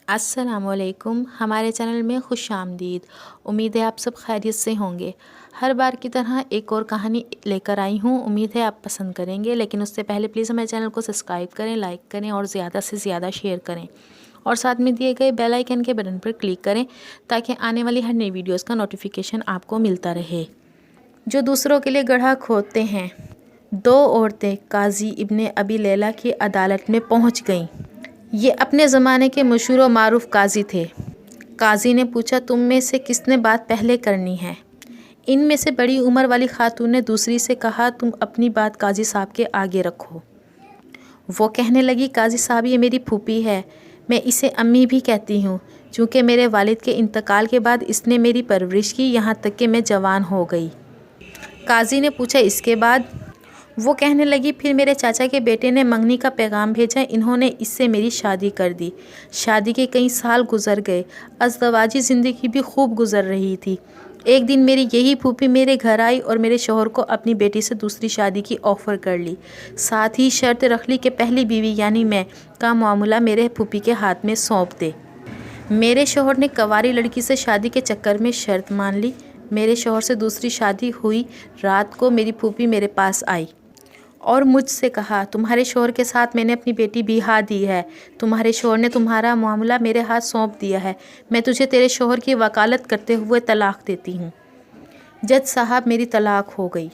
अस्सलामुअलैकुम। हमारे चैनल में खुश आमदीद। उम्मीद है आप सब खैरियत से होंगे। हर बार की तरह एक और कहानी लेकर आई हूँ। उम्मीद है आप पसंद करेंगे, लेकिन उससे पहले प्लीज़ हमारे चैनल को सब्सक्राइब करें, लाइक करें और ज़्यादा से ज़्यादा शेयर करें और साथ में दिए गए बेल आइकन के बटन पर क्लिक करें ताकि आने वाली हर नई वीडियोज़ का नोटिफिकेशन आपको मिलता रहे। जो दूसरों के लिए गड्ढा खोदते हैं। दो औरतें काजी इब्ने अबी लैला की अदालत में पहुँच गईं। ये अपने ज़माने के मशहूर व मारूफ काजी थे। काजी ने पूछा, तुम में से किसने बात पहले करनी है? इनमें से बड़ी उम्र वाली खातून ने दूसरी से कहा, तुम अपनी बात काजी साहब के आगे रखो। वो कहने लगी, काजी साहब ये मेरी फूफी है, मैं इसे अम्मी भी कहती हूँ, चूँकि मेरे वालिद के इंतकाल के बाद इसने मेरी परवरिश की, यहाँ तक कि मैं जवान हो गई। काजी ने पूछा, इसके बाद? वो कहने लगी, फिर मेरे चाचा के बेटे ने मंगनी का पैगाम भेजा, इन्होंने इससे मेरी शादी कर दी। शादी के कई साल गुजर गए, अज़दवाजी ज़िंदगी भी खूब गुजर रही थी। एक दिन मेरी यही फूफी मेरे घर आई और मेरे शौहर को अपनी बेटी से दूसरी शादी की ऑफ़र कर ली। साथ ही शर्त रख ली कि पहली बीवी यानी मैं का मामला मेरे फूफी के हाथ में सौंप दे। मेरे शौहर ने कवारी लड़की से शादी के चक्कर में शर्त मान ली। मेरे शौहर से दूसरी शादी हुई। रात को मेरी फूफी मेरे पास आई और मुझसे कहा, तुम्हारे शौहर के साथ मैंने अपनी बेटी बिहा दी है। तुम्हारे शौहर ने तुम्हारा मामला मेरे हाथ सौंप दिया है। मैं तुझे तेरे शौहर की वकालत करते हुए तलाक देती हूँ। जज साहब, मेरी तलाक हो गई।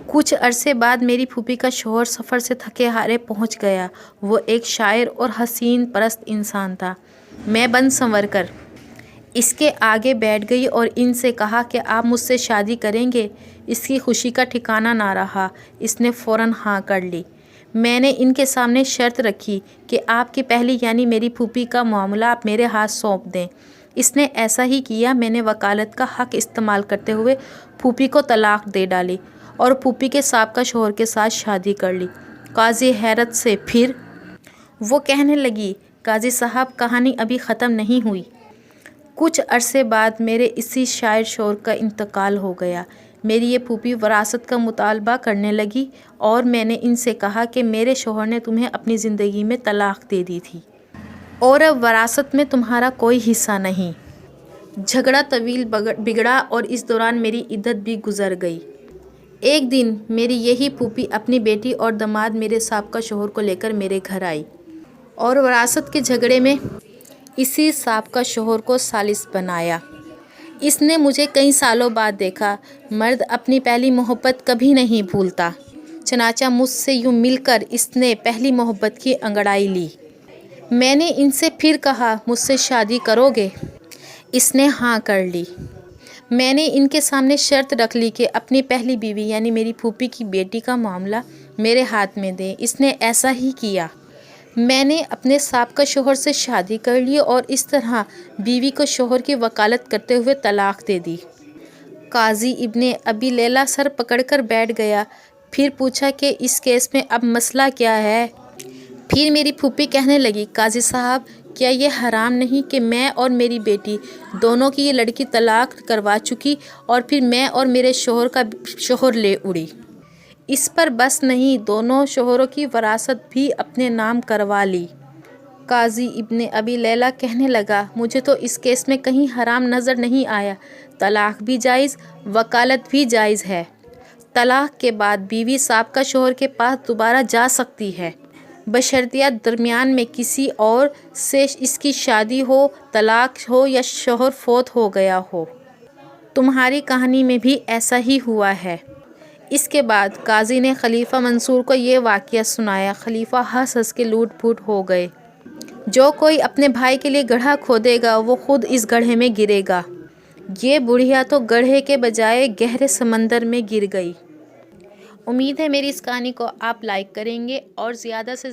कुछ अरसे बाद मेरी फूफी का शौहर सफ़र से थके हारे पहुँच गया। वो एक शायर और हसीन परस्त इंसान था। मैं बन संवर कर इसके आगे बैठ गई और इनसे कहा कि आप मुझसे शादी करेंगे? इसकी खुशी का ठिकाना ना रहा। इसने फ़ौरन हाँ कर ली। मैंने इनके सामने शर्त रखी कि आपकी पहली यानी मेरी फूफी का मामला आप मेरे हाथ सौंप दें। इसने ऐसा ही किया। मैंने वकालत का हक़ इस्तेमाल करते हुए फूफी को तलाक दे डाली और फूफी के साबका शौहर के साथ शादी कर ली। काजी हैरत से फिर वो कहने लगी, काजी साहब कहानी अभी ख़त्म नहीं हुई। कुछ अरसे बाद मेरे इसी शायर शौहर का इंतकाल हो गया। मेरी ये फूफी वरासत का मुतालबा करने लगी और मैंने इनसे कहा कि मेरे शौहर ने तुम्हें अपनी ज़िंदगी में तलाक दे दी थी और अब वरासत में तुम्हारा कोई हिस्सा नहीं। झगड़ा तवील बिगड़ा और इस दौरान मेरी इद्दत भी गुजर गई। एक दिन मेरी यही फूफी अपनी बेटी और दामाद मेरे साबका शौहर को लेकर मेरे घर आई और वरासत के झगड़े में इसी साबका शौहर को सालिस बनाया। इसने मुझे कई सालों बाद देखा। मर्द अपनी पहली मोहब्बत कभी नहीं भूलता। चनाचा मुझसे यूँ मिलकर इसने पहली मोहब्बत की अंगड़ाई ली। मैंने इनसे फिर कहा, मुझसे शादी करोगे? इसने हाँ कर ली। मैंने इनके सामने शर्त रख ली कि अपनी पहली बीवी यानी मेरी फूफी की बेटी का मामला मेरे हाथ में दें। इसने ऐसा ही किया। मैंने अपने साबका शौहर से शादी कर ली और इस तरह बीवी को शौहर की वकालत करते हुए तलाक दे दी। काजी इब्ने अबी लैला सर पकड़कर बैठ गया। फिर पूछा कि इस केस में अब मसला क्या है? फिर मेरी फूफी कहने लगी, काजी साहब क्या ये हराम नहीं कि मैं और मेरी बेटी दोनों की ये लड़की तलाक करवा चुकी और फिर मैं और मेरे शौहर का शौहर ले उड़ी। इस पर बस नहीं, दोनों शौहरों की वरासत भी अपने नाम करवा ली। काजी इब्ने अबी लैला कहने लगा, मुझे तो इस केस में कहीं हराम नज़र नहीं आया। तलाक भी जायज़, वकालत भी जायज़ है। तलाक के बाद बीवी साबका शौहर के पास दोबारा जा सकती है, बशर्तिया दरमियान में किसी और से इसकी शादी हो, तलाक हो या शौहर फौत हो गया हो। तुम्हारी कहानी में भी ऐसा ही हुआ है। इसके बाद काजी ने खलीफा मंसूर को ये वाक़या सुनाया। खलीफा हंस हंस के लूट फूट हो गए। जो कोई अपने भाई के लिए गड्ढा खोदेगा वो खुद इस गड्ढे में गिरेगा। ये बुढ़िया तो गड्ढे के बजाय गहरे समंदर में गिर गई। उम्मीद है मेरी इस कहानी को आप लाइक करेंगे और ज़्यादा से